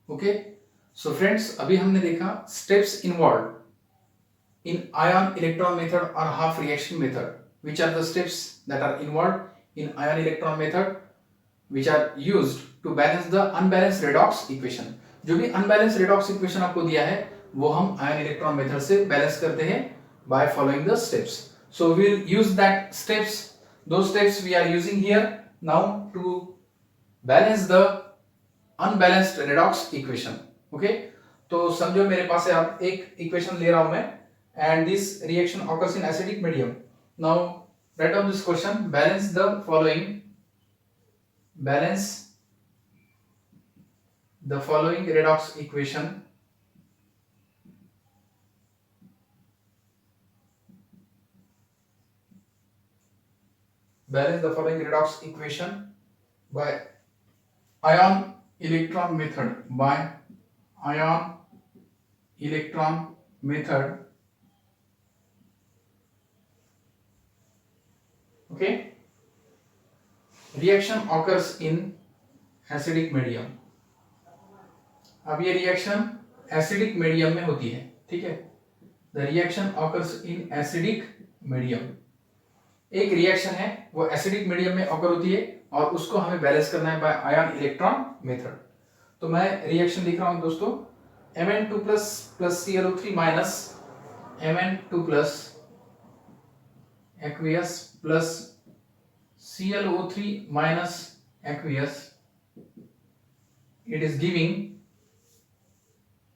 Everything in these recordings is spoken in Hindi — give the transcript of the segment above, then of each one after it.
ओके, सो फ्रेंड्स अभी हमने देखा steps involve in ion electron method or half reaction method. Which are the steps that are involved in ion electron method which are used to balance the unbalanced redox equation. जो भी unbalanced redox equation आपको दिया है वो हम ion electron method से balance करते हैं by following the steps. So we will use that steps, those steps we are using here now to balance the unbalanced redox equation. Okay, तो समझो मेरे पास है अब एक इक्वेशन ले रहा हूं मैं and this reaction occurs in acidic medium. Now write down this question, balance the following redox equation by ion electron method. Okay, reaction occurs in acidic medium. अब ये रिएक्शन एसिडिक मीडियम में होती है, ठीक है. The reaction occurs in acidic medium. एक रिएक्शन है वो एसिडिक मीडियम में ऑकर होती है और उसको हमें बैलेंस करना है बाय आयन इलेक्ट्रॉन मेथड. तो मैं रिएक्शन लिख रहा हूं दोस्तों, Mn2 plus ClO3 minus Mn2 plus aqueous plus ClO3 minus aqueous, it is giving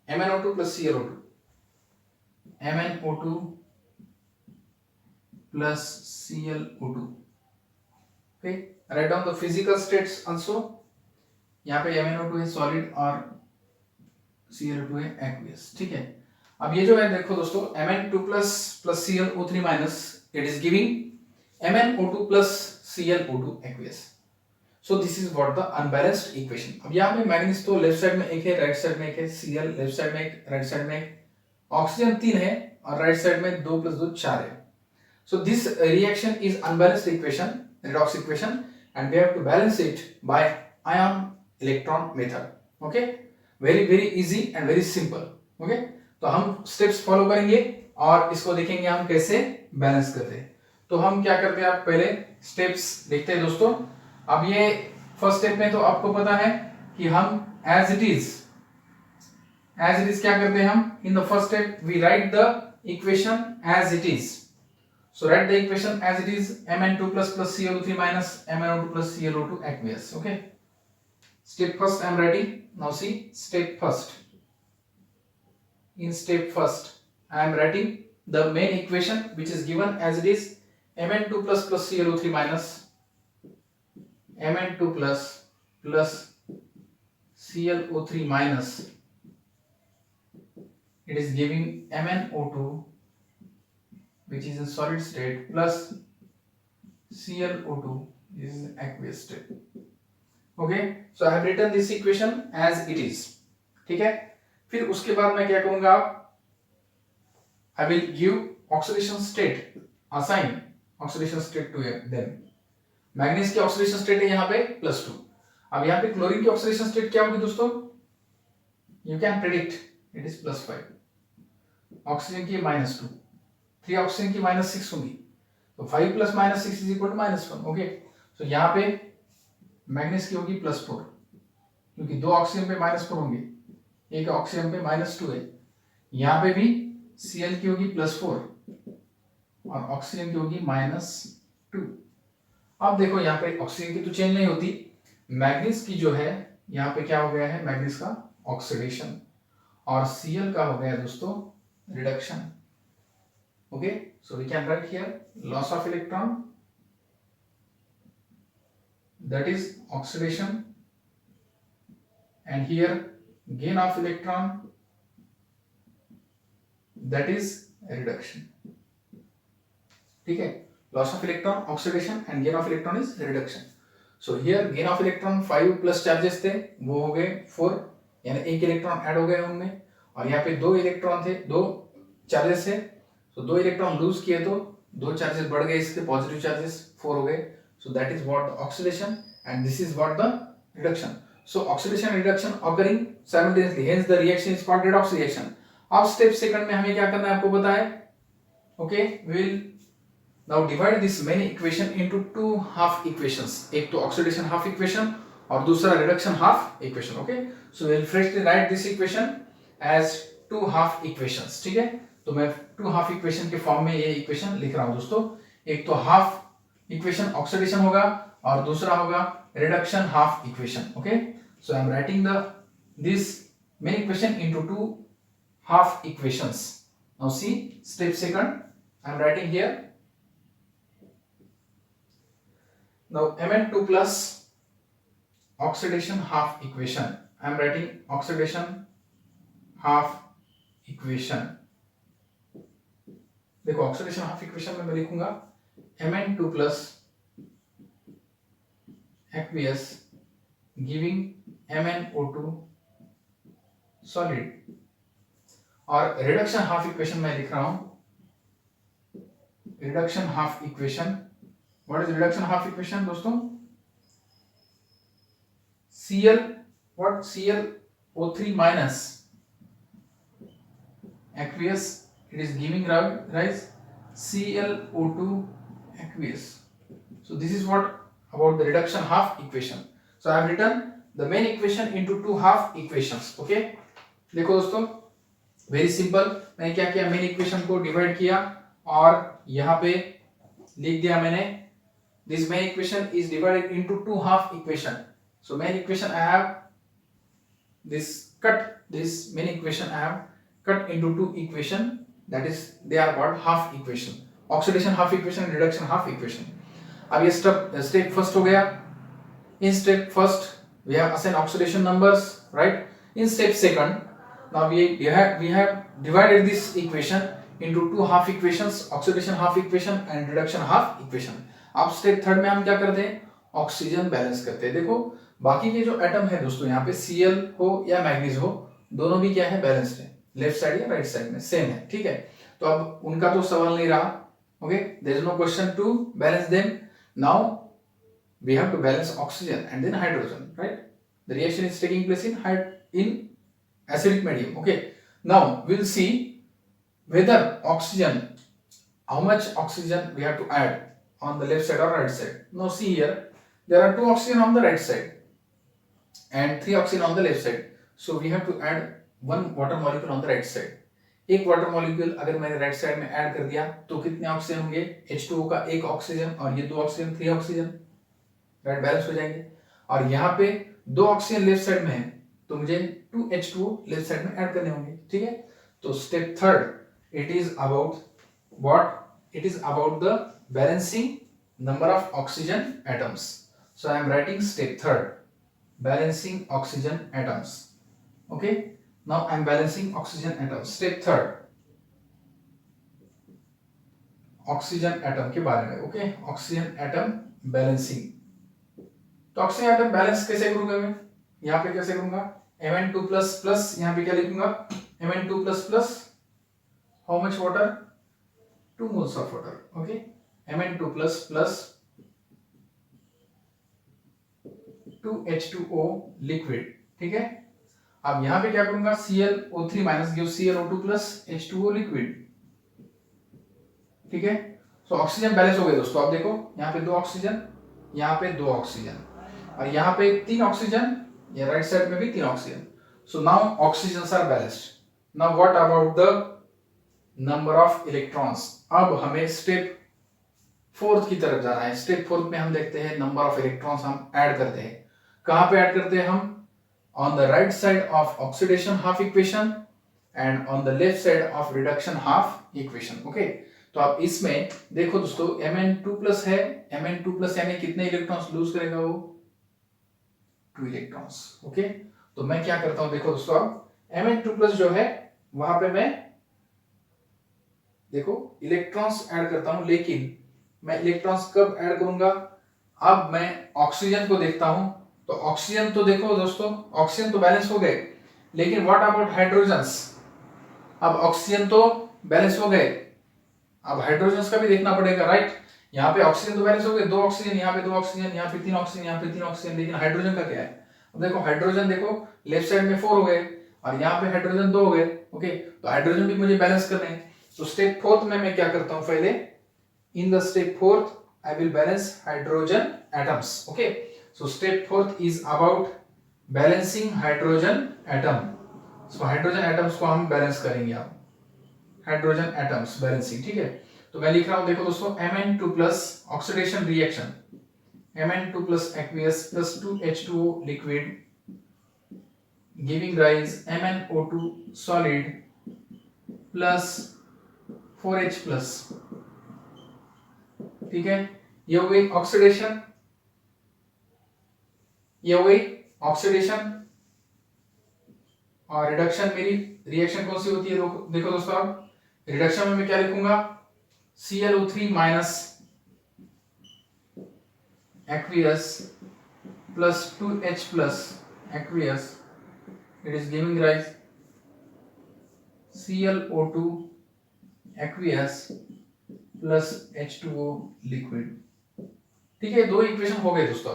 MnO2 plus ClO2, MnO2 plus ClO2. Okay, write down the physical states also. यहाँ पे MnO2 है सॉलिड और Cl2 है aqueous, ठीक है. अब ये जो है देखो दोस्तों, Mn2 plus ClO3 minus, it is giving MnO2 plus ClO2 aqueous. So this is what the unbalanced equation. अब यहाँ पे मैग्नीज तो लेफ्ट साइड में एक है, राइट साइड में एक है, Cl लेफ्ट साइड में एक, राइट साइड में एक, ऑक्सीजन 3 है और राइट साइड में 2 + 2 4 है. So this reaction is unbalanced equation, redox equation, and we have to balance it by ion electron method. Okay, very easy and very simple. Okay, तो हम स्टेप्स फॉलो करेंगे और इसको देखेंगे हम कैसे बैलेंस करते हैं. तो हम क्या करते हैं, आप पहले स्टेप्स देखते हैं दोस्तों. अब ये फर्स्ट स्टेप में तो आपको पता है कि हम एज इट इज क्या करते हैं हम. In the first step we write the equation as it is. So write the equation as it is, Mn2 plus ClO3 minus MnO2 plus ClO2 aqueous. Okay, step first I am writing. Now see step first. In step first I am writing the main equation which is given as it is, Mn2 plus ClO3 minus Mn2 plus ClO3 minus, it is giving MnO2 which is in solid state plus ClO2 is in aqueous state. Okay, so I have written this equation as it is. ठीक है, फिर उसके बाद मैं क्या करूंगा, I will give oxidation state, assign oxidation state to them. Manganese की ऑक्सीडेशन स्टेट है यहाँ पे +2. अब यहाँ पे क्लोरीन की ऑक्सीडेशन स्टेट क्या होगी दोस्तों, you can predict, it is +5. Oxygen की -2, 3 ऑक्सीजन की -6 होगी, तो 5 + -6 = -1. ओके, तो यहाँ पे मैग्नीज की होगी +4 क्योंकि 2 ऑक्सीजन पे -4 होंगे, एक ऑक्सीजन पे -2 है. यहाँ पे भी Cl की होगी +4 और ऑक्सीजन की होगी -2. अब देखो यहाँ पे ऑक्सीजन की तो चेंज नहीं होती, मैग्नीज की जो है यहाँ पे क्या हो गया है, मैग्नीज का ऑक्सीडेशन और Cl का हो गया दोस्तों reduction. Okay, so we can write here loss of electron, that is oxidation, and here gain of electron, that is reduction. ठीक है, loss of electron, oxidation, and gain of electron is reduction. So here gain of electron 5 plus charges थे, वो हो गए 4, यानी एक इलेक्ट्रॉन ऐड हो गए उनमें, और यहाँ पे 2 इलेक्ट्रॉन थे, 2 चार्जेस थे, तो 2 इलेक्ट्रॉन लूज किए तो 2 चार्जेस बढ़ गए, इसके पॉजिटिव चार्जेस 4 हो गए. So that is what the oxidation and this is what the reduction. So oxidation and reduction occurring simultaneously, hence the reaction is called redox reaction. अब स्टेप सेकंड में हमें क्या करना है आपको पता है. Okay, we will now divide this main equation into two half equations. एक तो oxidation half equation और दूसरा reduction half equation. Okay, so we will firstly write this equation as two half equations. ठीक है, तो मैं two half equation के फॉर्म में ये इक्वेशन लिख रहा हूं दोस्तों. एक तो हाफ इक्वेशन ऑक्सीडेशन होगा और दूसरा होगा reduction half equation. Okay, so I am writing this main equation into two half equations. Now see step second, I am writing here. Now Mn2 plus oxidation half equation. I am writing oxidation half equation. देखो ऑक्सीडेशन हाफ इक्वेशन में मैं लिखूंगा Mn2 plus aqueous giving MnO2 solid. और रिडक्शन हाफ इक्वेशन में लिख रहा हूं reduction half equation. What is reduction half equation दोस्तों? Cl what ClO3 minus aqueous, it is giving rise ClO2 aqueous. So this is what about the reduction half equation. So I have written the main equation into two half equations. Okay, देखो दोस्तों वेरी सिंपल. मैंने क्या किया, मेन इक्वेशन को डिवाइड किया और यहाँ पे लिख दिया मैंने this main equation is divided into two half equation. So main equation I have this main equation I have cut into two equation, that is they are called half equation. Oxidation half equation and reduction half equation. अब ये step first हो गया. In step first we have assigned oxidation numbers, right? In step second now we have divided this equation into two half equations, oxidation half equation and reduction half equation. अब स्टेप थर्ड में हम क्या करते हैं, ऑक्सीजन बैलेंस करते हैं. देखो बाकी के जो एटम है दोस्तों यहाँ पे Cl हो या मैग्नीज हो, दोनों भी क्या है बैलेंस्ड है, लेफ्ट साइड या राइट साइड में सेम है. ठीक है, तो अब उनका तो सवाल नहीं रहा. Okay, there is no question to balance them. Now we have to balance oxygen and then hydrogen, right? The reaction is taking place in acidic medium. Okay, now we'll see whether oxygen, how much oxygen we have to add on the left side or right side. Now see here, there are 2 oxygen on the right side and 3 oxygen on the left side. So we have to add 1 water molecule on the right side. एक वाटर मॉलिक्यूल अगर मैंने राइट साइड में ऐड कर दिया तो कितने ऑक्सीजन होंगे? H2O का 1 ऑक्सीजन और ये 2 ऑक्सीजन, 3 ऑक्सीजन, राइट, बैलेंस हो जाएंगे. और यहाँ पे 2 ऑक्सीजन लेफ्ट साइड में है तो मुझे 2H2O लेफ्ट साइड में ऐड करने होंगे. ठीक है, तो step third it is about what? It is about the balancing number of oxygen atoms. So I am writing step third, balancing oxygen atoms. Okay, now I M balancing oxygen atoms. Step third oxygen atom के बारे में. Okay, oxygen atom balancing. तो ऑक्सीजन एटम बैलेंस कैसे करूंगा मैं? यहाँ पे कैसे करूंगा? Mn2 प्लस प्लस, यहाँ पे क्या लिखूंगा? Mn2 plus plus how much water? 2 moles of water. Okay, Mn2 plus plus 2H2O liquid. ठीक है, अब यहाँ पे क्या करूंगा? ClO3 minus give ClO2 plus H2O liquid. ठीक है, तो ऑक्सीजन बैलेंस हो गए दोस्तों. अब देखो यहाँ पे 2 ऑक्सीजन, यहाँ पे 2 ऑक्सीजन और यहाँ पे 3 ऑक्सीजन, ये राइट साइड में भी 3 oxygen. So now oxygens are balanced. Now what about the number of electrons? अब हमें स्टेप फोर्थ की तरफ जाना है. स्टेप फोर्थ में हम देखते हैं नंबर ऑफ इलेक्ट्रॉन्स हम ऐड करते हैं. कहां पे ऐड करते हैं हम? On the right side of oxidation half equation and on the left side of reduction half equation. Okay, तो आप इसमें देखो दोस्तों Mn2 प्लस है, Mn2 प्लस यानी कितने इलेक्ट्रॉन्स लूज करेगा वो? 2 इलेक्ट्रॉन्स. ओके, तो मैं क्या करता हूं देखो दोस्तों, अब Mn2 प्लस जो है वहां पे मैं देखो इलेक्ट्रॉन्स ऐड करता हूं, लेकिन मैं इलेक्ट्रॉन्स कब ऐड करूंगा? अब मैं ऑक्सीजन को देखता हूं तो ऑक्सीजन तो देखो दोस्तों, ऑक्सीजन तो बैलेंस हो गए, लेकिन व्हाट अबाउट हाइड्रोजन्स? अब ऑक्सीजन तो बैलेंस हो गए, अब हाइड्रोजन्स का भी देखना पड़ेगा, राइट? यहाँ पे ऑक्सीजन तो बैलेंस हो गए, 2 ऑक्सीजन, यहाँ पे 2 ऑक्सीजन, यहाँ पे 3 ऑक्सीजन, यहाँ पे 3 ऑक्सीजन, लेकिन हाइड्रोजन का क्या है? अब देखो हाइड्रोजन देखो लेफ्ट साइड में 4 हो गए और यहाँ पे हाइड्रोजन 2 हो गए। ओके, तो हाइड्रोजन भी मुझे बैलेंस करने हैं। तो स्टेप फोर्थ में मैं क्या करता हूँ, पहले in the step fourth I will balance hydrogen atoms. Okay, so step fourth is about balancing hydrogen atom. So hydrogen atoms को हम बैलेंस करेंगे, आप हाइड्रोजन एटम्स बैलेंसिंग। ठीक है, तो मैं लिख रहा हूं, देखो दोस्तों, Mn2 plus oxidation reaction, Mn2 plus aqueous plus 2H2O liquid giving rise MnO2 solid plus 4H plus. ठीक है, ये हो गई ऑक्सीडेशन, ये हो गई ऑक्सीडेशन। और रिडक्शन, मेरी रिएक्शन कौन सी होती है, देखो दोस्तों, अब रिडक्शन में मैं क्या लिखूंगा, ClO3 minus aqueous plus 2H plus aqueous, it is giving rise ClO2 aqueous plus H2O liquid. ठीक है, दो इक्वेशन हो गए दोस्तों।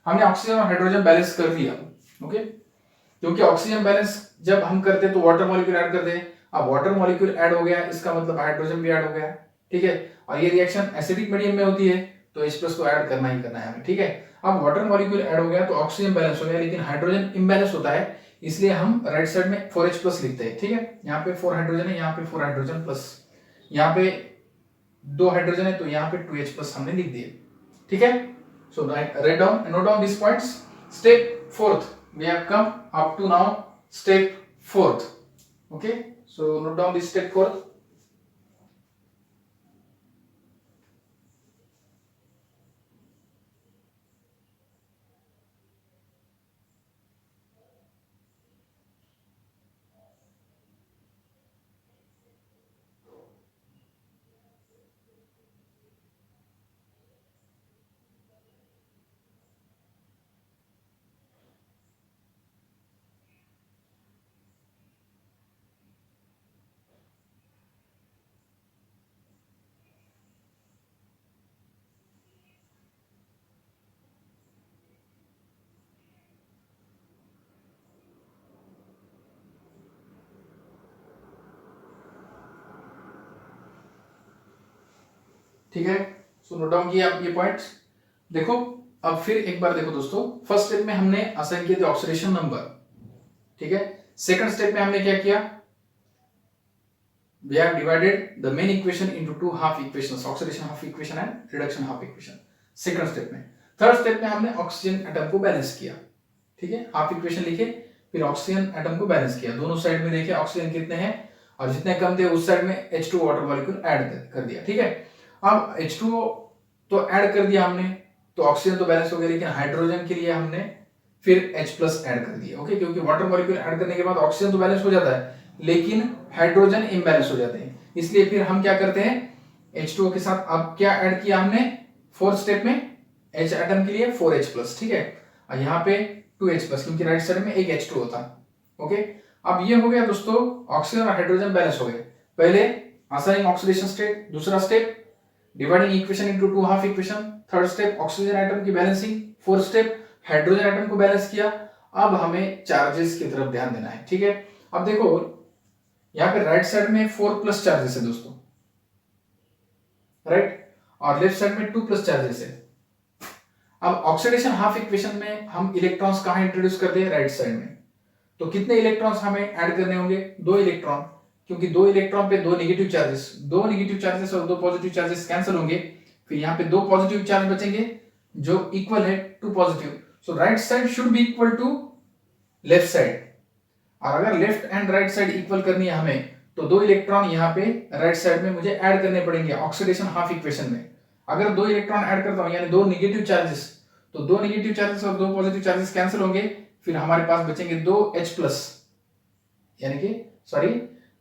हमने ऑक्सीजन और हाइड्रोजन बैलेंस कर दिया। ओके, क्योंकि ऑक्सीजन बैलेंस जब हम करते हैं तो वाटर मॉलिक्यूल ऐड करते हैं। अब वाटर मॉलिक्यूल ऐड हो गया, इसका मतलब हाइड्रोजन भी ऐड हो गया। ठीक है, और ये रिएक्शन एसिडिक मीडियम में होती है तो H प्लस को ऐड करना ही करना है हमें। ठीक है, अब वाटर मॉलिक्यूल ऐड हो गया तो ऑक्सीजन बैलेंस हो गया, लेकिन हाइड्रोजन इम्बैलेंस होता है, इसलिए हम राइट साइड में 4H प्लस लिखते हैं। ठीक है, यहाँ पे 4 हाइड्रोजन है, यहाँ पे 4 हाइड्रोजन प्लस, यहाँ पे 2 हाइड्रोजन है तो यहाँ पे 2H प्लस हमने लिख दिए। ठीक है, so write down, note down these points. Step fourth, we have come up to now step fourth. Okay, so note down this step fourth. ठीक है, सो नोट डाउन किया आप ये पॉइंट्स। देखो, अब फिर एक बार देखो दोस्तों, फर्स्ट स्टेप में हमने असाइन किए थे ऑक्सीडेशन नंबर। ठीक है, सेकंड स्टेप में हमने क्या किया, we have divided the main equation into two half equations, oxidation half equation and reduction half equation, second step में। थर्ड स्टेप में हमने ऑक्सीजन एटम को बैलेंस किया। ठीक है, हाफ इक्वेशन लिखे, फिर ऑक्सीजन एटम को बैलेंस किया, दोनों साइड में देखे ऑक्सीजन कितने हैं और जितने कम थे उस साइड में H2 वाटर मॉलिक्यूल ऐड कर दिया। ठीक है, अब H2O तो ऐड कर दिया हमने, तो ऑक्सीजन तो बैलेंस हो गया, लेकिन हाइड्रोजन के लिए हमने फिर H प्लस ऐड कर दिया। ओके, क्योंकि वाटर मॉलिक्यूल ऐड करने के बाद ऑक्सीजन तो बैलेंस हो जाता है लेकिन हाइड्रोजन इम्बैलेंस हो जाते हैं, इसलिए फिर हम क्या करते हैं, H2O के साथ अब क्या ऐड किया हमने फोर्थ स्टेप में, H एटम के लिए 4H प्लस। ठीक है, और यहाँ पे 2H प्लस, क्योंकि राइट साइड में एक H2 होता है। ओके, अब ये हो गया दोस्तों, ऑक्सीजन और हाइड्रोजन बैलेंस हो गए। पहले असाइनिंग ऑक्सीडेशन स्टेट, दूसरा step dividing equation into two half equation, third step oxygen atom की balancing, fourth step hydrogen atom को बैलेंस किया। अब हमें चार्जेस की तरफ ध्यान देना है। ठीक है, अब देखो यहाँ पे राइट साइड में 4 प्लस चार्जेस है दोस्तों, राइट, और लेफ्ट साइड में 2 प्लस चार्जेस है। अब ऑक्सीडेशन हाफ इक्वेशन में हम इलेक्ट्रॉन्स कहां इंट्रोड्यूस करते हैं, राइट साइड में, तो कितने इलेक्ट्रॉन्स हमें ऐड करने होंगे, 2 इलेक्ट्रॉन, क्योंकि 2 इलेक्ट्रॉन पे 2 नेगेटिव चार्जेस, 2 नेगेटिव चार्जेस और 2 पॉजिटिव चार्जेस कैंसिल होंगे, फिर यहाँ पे 2 पॉजिटिव चार्ज बचेंगे जो इक्वल है 2 positive. So right side should be equal to left side, और अगर left and right side equal करनी है हमें तो 2 इलेक्ट्रॉन यहाँ पे राइट साइड में मुझे ऐड करने पड़ेंगे ऑक्सीडेशन हाफ इक्वेशन में। अगर 2 इलेक्ट्रॉन ऐड करता हूं यानी 2 नेगेटिव चार्जेस, तो 2 नेगेटिव चार्जेस और 2 पॉजिटिव चार्जेस कैंसिल होंगे, फिर हमारे पास बचेंगे 2H प्लस, यानी कि सॉरी,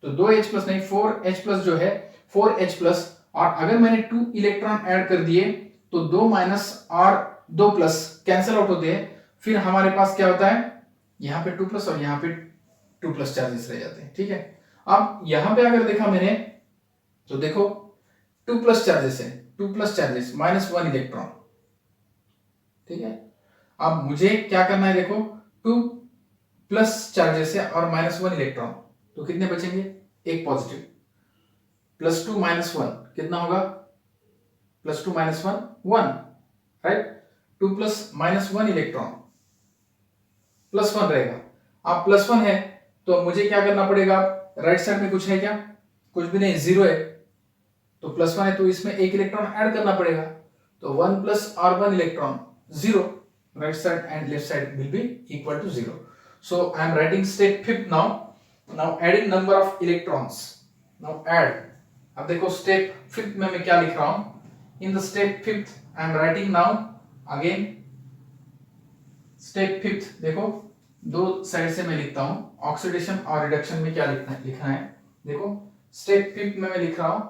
तो 2H प्लस नहीं 4H प्लस जो है 4H प्लस, और अगर मैंने 2 इलेक्ट्रॉन ऐड कर दिए तो 2 माइनस और 2 प्लस कैंसिल आउट होते हैं, फिर हमारे पास क्या होता है, यहाँ पे 2 प्लस और यहाँ पे 2 प्लस चार्जेस रह जाते हैं। ठीक है, अब यहां पे अगर देखा मैंने तो देखो 2 प्लस चार्जेस है, 2 प्लस चार्जेस माइनस 1 इलेक्ट्रॉन। ठीक है, अब मुझे क्या करना है, देखो 2 प्लस चार्जेस है और -1 इलेक्ट्रॉन, तो कितने बचेंगे? एक पॉजिटिव। +2 - 1 कितना होगा? +2 - 1 राइट। 2 प्लस -1 इलेक्ट्रॉन +1 रहेगा। आप +1 है तो मुझे क्या करना पड़ेगा? राइट साइड में कुछ है क्या? कुछ भी नहीं, 0 है। तो +1 है तो इसमें एक इलेक्ट्रॉन ऐड करना पड़ेगा, तो 1 plus R1 electron 0, right side and left side will be equal to 0. So I am writing step 5th now. Now adding number of electrons. Now add. अब देखो step 5th में मैं क्या लिख रहा हूं? In the step 5th I am writing now again step 5th। देखो दो साइड से मैं लिखता हूं, ऑक्सीडेशन और रिडक्शन में क्या लिखना है। देखो स्टेप 5th में मैं लिख रहा हूं,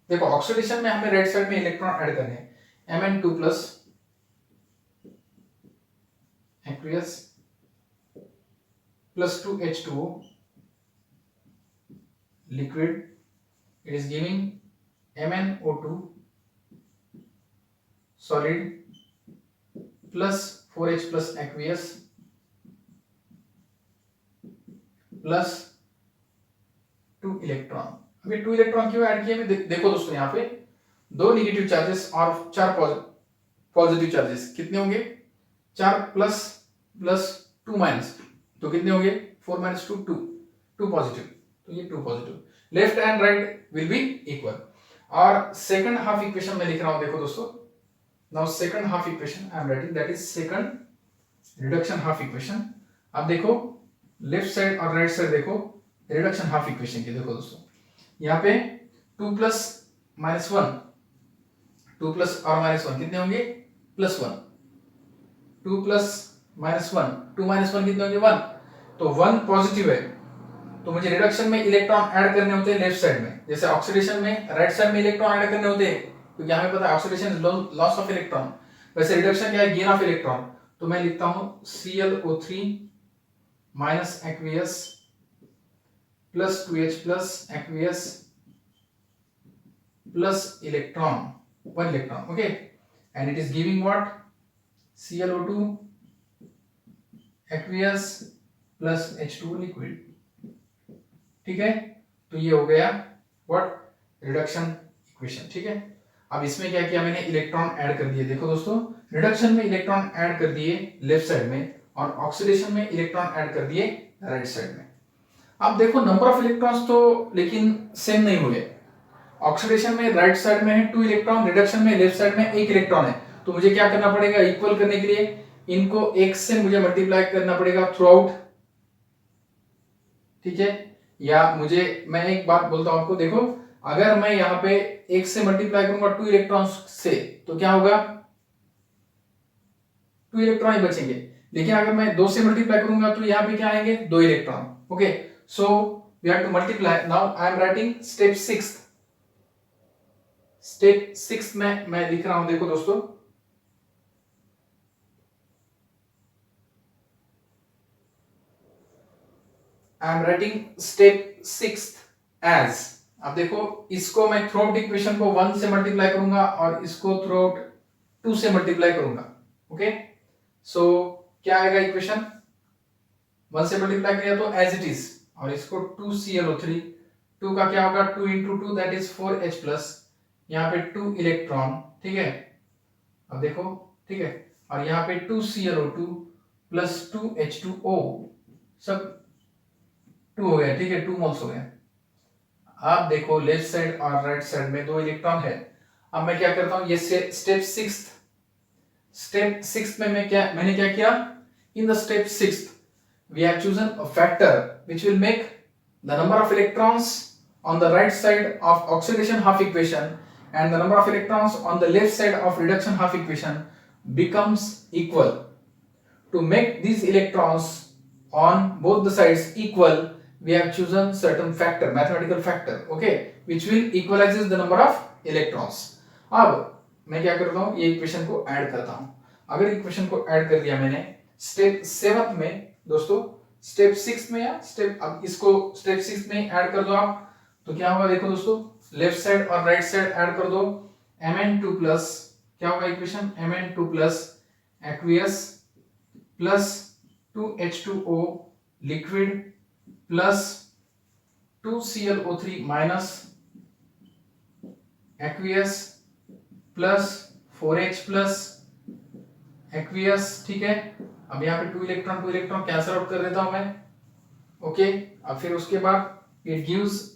देखो ऑक्सीडेशन में हमें राइट साइड में इलेक्ट्रॉन ऐड करने हैं। Mn2 plus aqueous plus 2H2O liquid, it is giving MnO2 solid plus 4H plus aqueous plus 2 electron. अभी 2 इलेक्ट्रॉन क्यों ऐड किए? देखो दोस्तों यहाँ पे 2 नेगेटिव चार्जेस और 4 पॉजिटिव चार्जेस, कितने होंगे? 4 प्लस प्लस 2 माइनस, तो कितने होंगे? 4 - 2 2, 2 पॉजिटिव, तो ये 2 positive. Left and right will be equal. और सेकंड हाफ इक्वेशन में लिख रहा हूं, देखो दोस्तों, now second half equation I am writing, that is second reduction half equation. अब देखो लेफ्ट साइड और राइट साइड देखो रिडक्शन हाफ इक्वेशन की। देखो दोस्तों यहाँ पे 2 प्लस -1, 2 प्लस और -1 कितने होंगे? +1। 2 प्लस -1, 2 - 1 कितने होंगे? 1। तो 1 पॉजिटिव है, तो मुझे रिडक्शन में इलेक्ट्रॉन ऐड करने होते हैं लेफ्ट साइड में, जैसे ऑक्सीडेशन में राइट साइड में इलेक्ट्रॉन ऐड करने होते हैं, क्योंकि हमें पता है oxidation is loss of electron, वैसे रिडक्शन क्या है? Gain of electron. तो मैं लिखता हूं ClO3 minus aqueous plus 2H plus aqueous plus electron, 1 electron, okay, and it is giving what? ClO2 aqueous plus H2O liquid, ठीक है। तो ये हो गया व्हाट? रिडक्शन इक्वेशन, ठीक है। अब इसमें क्या किया मैंने? इलेक्ट्रॉन ऐड कर दिए। देखो दोस्तों रिडक्शन में इलेक्ट्रॉन ऐड कर दिए लेफ्ट साइड में, और ऑक्सीडेशन में इलेक्ट्रॉन ऐड कर दिए राइट साइड में। अब देखो नंबर ऑफ इलेक्ट्रॉन्स तो लेकिन सेम नहीं हुए। ऑक्सीडेशन में राइट साइड में है 2 इलेक्ट्रॉन, रिडक्शन में लेफ्ट साइड में 1 इलेक्ट्रॉन है, तो मुझे क्या करना पड़ेगा? इक्वल करने के लिए इनको 1 से मुझे मल्टीप्लाई करना पड़ेगा थ्रू आउट, ठीक है। या मैं एक बात बोलता हूं आपको, देखो अगर मैं यहाँ पे 1 से मल्टीप्लाई करूंगा 2 इलेक्ट्रॉन्स से, तो क्या होगा? 2 इलेक्ट्रॉन ही बचेंगे। लेकिन अगर मैं 2 से मल्टीप्लाई करूंगा तो यहाँ पे क्या आएंगे? 2 electron, okay. So we have to multiply. Now I am writing step 6। Step 6 में मैं लिख रहा हूं, देखो दोस्तों, I am writing step 6 as, अब देखो इसको मैं थ्रू आउट इक्वेशन को 1 से मल्टीप्लाई करूंगा और इसको थ्रू आउट 2 से मल्टीप्लाई करूंगा, ओके। सो क्या आएगा इक्वेशन? 1 से मल्टीप्लाई किया तो एज इट इज, और इसको 2ClO3, 2 का क्या होगा? 2 × 2 दैट इज 4H प्लस, यहाँ पे 2 इलेक्ट्रॉन, ठीक है। अब देखो, ठीक है, और यहाँ पे 2ClO2 प्लस 2H2O, सब 2 हो गया, ठीक है, 2 मोल्स हो गए। आप देखो लेफ्ट साइड और राइट साइड में 2 इलेक्ट्रॉन है। अब मैं क्या करता हूं? ये स्टेप 6 में मैंने क्या किया? In the step 6 we have chosen a factor which will make the number of electrons on the right side of oxidation half equation and the number of electrons on the left side of reduction half equation becomes equal. To make these electrons on both the sides equal, we have chosen certain factor, mathematical factor, okay, which will equalizes the number of electrons. अब मैं क्या करता हूं? ये इक्वेशन को ऐड करता हूं। अगर इक्वेशन को ऐड कर दिया मैंने स्टेप 7 में, दोस्तों स्टेप 6 में, या स्टेप, अब इसको स्टेप 6 में ऐड कर दो आप, तो क्या होगा? देखो दोस्तों लेफ्ट साइड और राइट साइड ऐड कर दो। Mn2 प्लस क्या होगा equation, Mn2 plus aqueous plus 2H2O liquid plus 2ClO3 minus aqueous plus 4H plus aqueous. ठीक है, अब यहाँ पे 2 इलेक्ट्रॉन कैंसल आउट कर देता हूं मैं। ओके, अब फिर उसके बाद it gives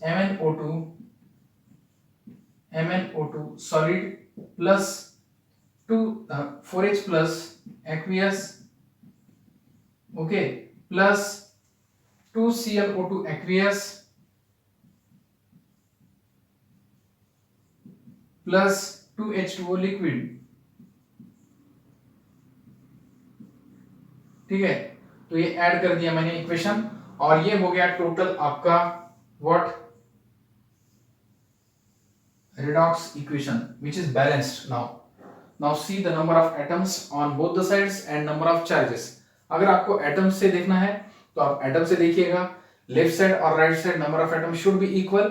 MnO2 solid plus 4H plus aqueous, okay, plus 2ClO2 aqueous plus 2H2O liquid. ठीक है, तो ये ऐड कर दिया मैंने इक्वेशन, और ये हो गया टोटल आपका what, redox equation which is balanced now. Now see the number of atoms on both the sides and number of charges. अगर आपको atoms से देखना है तो आप atom से देखिएगा, left side और right side number of atoms should be equal,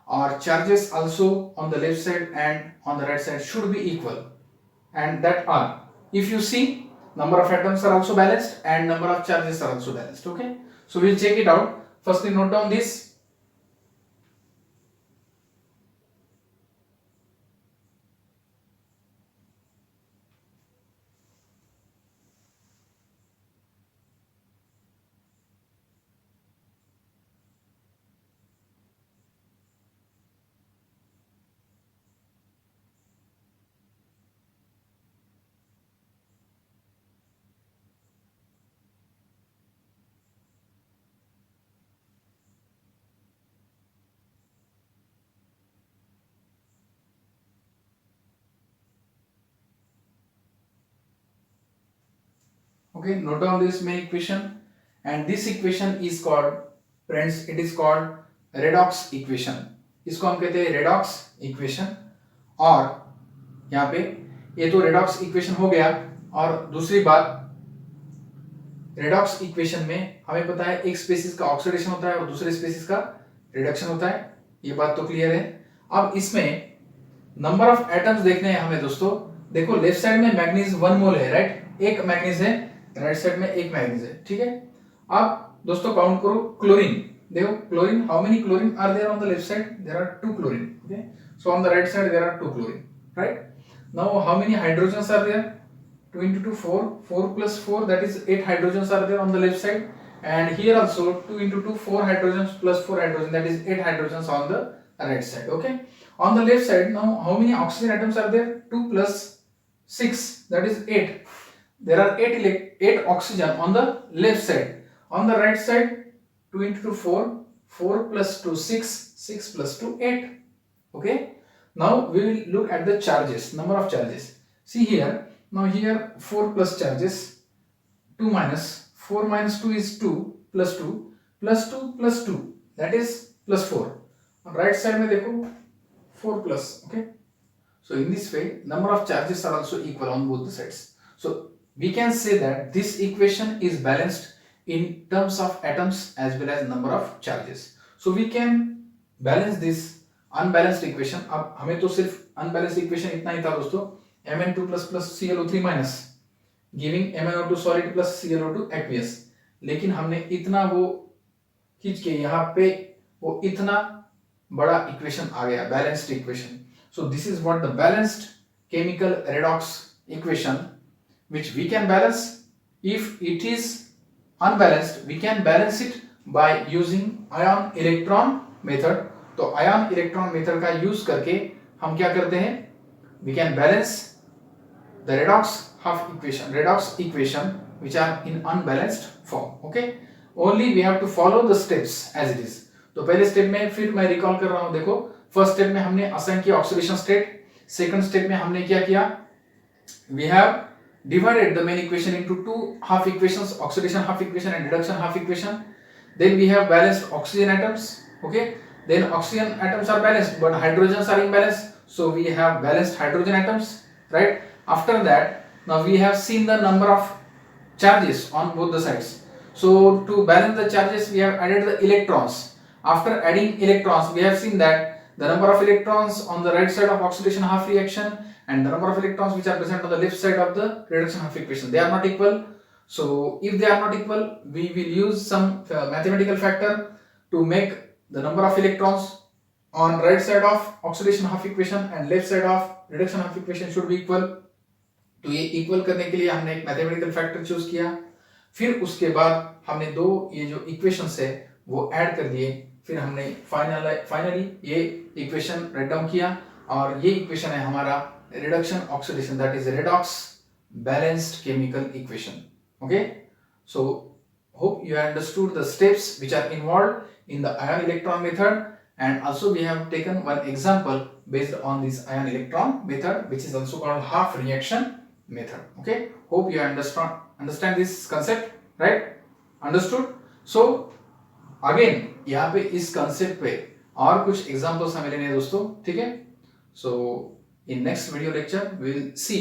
और charges also on the left side and on the right side should be equal, and that are, if you see, number of atoms are also balanced and number of charges are also balanced. Okay, so we'll check it out. Firstly note down this. Okay, note down this main equation, and this equation is called, friends, it is called redox equation. इसको हम कहते हैं redox equation। और यहाँ पे ये तो redox equation हो गया, और दूसरी बात, redox equation में हमें पता है एक स्पीशीज का ऑक्सीडेशन होता है और दूसरे स्पीशीज का रिडक्शन होता है, ये बात तो क्लियर है। अब इसमें नंबर ऑफ एटम्स देखने हैं हमें दोस्तों। देखो लेफ्ट साइड में मैग्नीज 1 मोल है, राइट, एक मैग्नीज है, राइट साइड में एक मैग्नीज है। ठीक है, अब दोस्तों काउंट करो क्लोरीन, देखो chlorine, how many chlorine are there on the left side, there are 2 chlorine. Okay, so on the right side there are 2 chlorine, right. Now how many hydrogens are there, 2 into 2 4, 4 plus 4, that is 8 hydrogens are there on the left side, and here also 2 into 2 4 hydrogens plus 4 hydrogen, that is 8 hydrogens on the right side. Okay, on the left side now how many oxygen atoms are there, 2 plus 6, that is 8. There are 8 oxygen on the left side. On the right side 2 into 2 4, 4 plus 2 6, 6 plus 2 8. Okay, now we will look at the charges, number of charges. See here, now here 4 plus charges, 2 minus 4 minus 2 is 2 plus 2 plus 2 plus 2, that is plus 4. On right side में देखो 4 plus. Okay, so in this way number of charges are also equal on both the sides. So we can say that this equation is balanced in terms of atoms as well as number of charges. So we can balance this unbalanced equation. अब हमें तो सिर्फ unbalanced equation इतना ही था दोस्तों, Mn2 plus plus Cl3 minus giving MnO2 solid plus Cl2 aqueous, लेकिन हमने इतना वो खींच के यहाँ पे वो इतना बड़ा इक्वेशन आ गया, balanced equation. So this is what the balanced chemical redox equation which we can balance. If it is unbalanced we can balance it by using ion electron method. तो ion electron method का यूज करके हम क्या करते हैं, we can balance the redox equation which are in unbalanced form. Okay, only we have to follow the steps as it is. तो पहले स्टेप में फिर मैं रिकॉल कर रहा हूं, देखो फर्स्ट स्टेप में हमने असाइन किया ऑक्सीडेशन स्टेट, सेकंड स्टेप में हमने क्या किया, we have divided the main equation into two half equations, oxidation half equation and reduction half equation. Then we have balanced oxygen atoms. Okay, then oxygen atoms are balanced but hydrogens are imbalanced, so we have balanced hydrogen atoms, right? After that now we have seen the number of charges on both the sides. So to balance the charges we have added the electrons. After adding electrons we have seen that the number of electrons on the right side of oxidation half reaction and the number of electrons which are present on the left side of the reduction half equation, they are not equal. So if they are not equal, we will use some mathematical factor to make the number of electrons on right side of oxidation half equation and left side of reduction half equation should be equal. तो ये इक्वल करने के लिए हमने एक मैथमेटिकल फैक्टर चूज किया, फिर उसके बाद हमने दो ये जो इक्वेशंस है वो ऐड कर दिए, फिर हमने फाइनली ये इक्वेशन राइट डाउन किया, और ये इक्वेशन है हमारा reduction oxidation, that is redox balanced chemical equation. Okay, so hope you understood the steps which are involved in the ion electron method, and also we have taken one example based on this ion electron method, which is also called half reaction method. Okay, hope you understand this concept, right? Understood? So again यहाँ पे इस concept पे और कुछ examples हमें लेने हैं दोस्तों, ठीक है? So in next video lecture we will see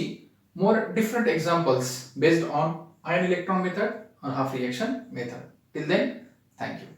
more different examples based on ion electron method or half reaction method. Till then, thank you.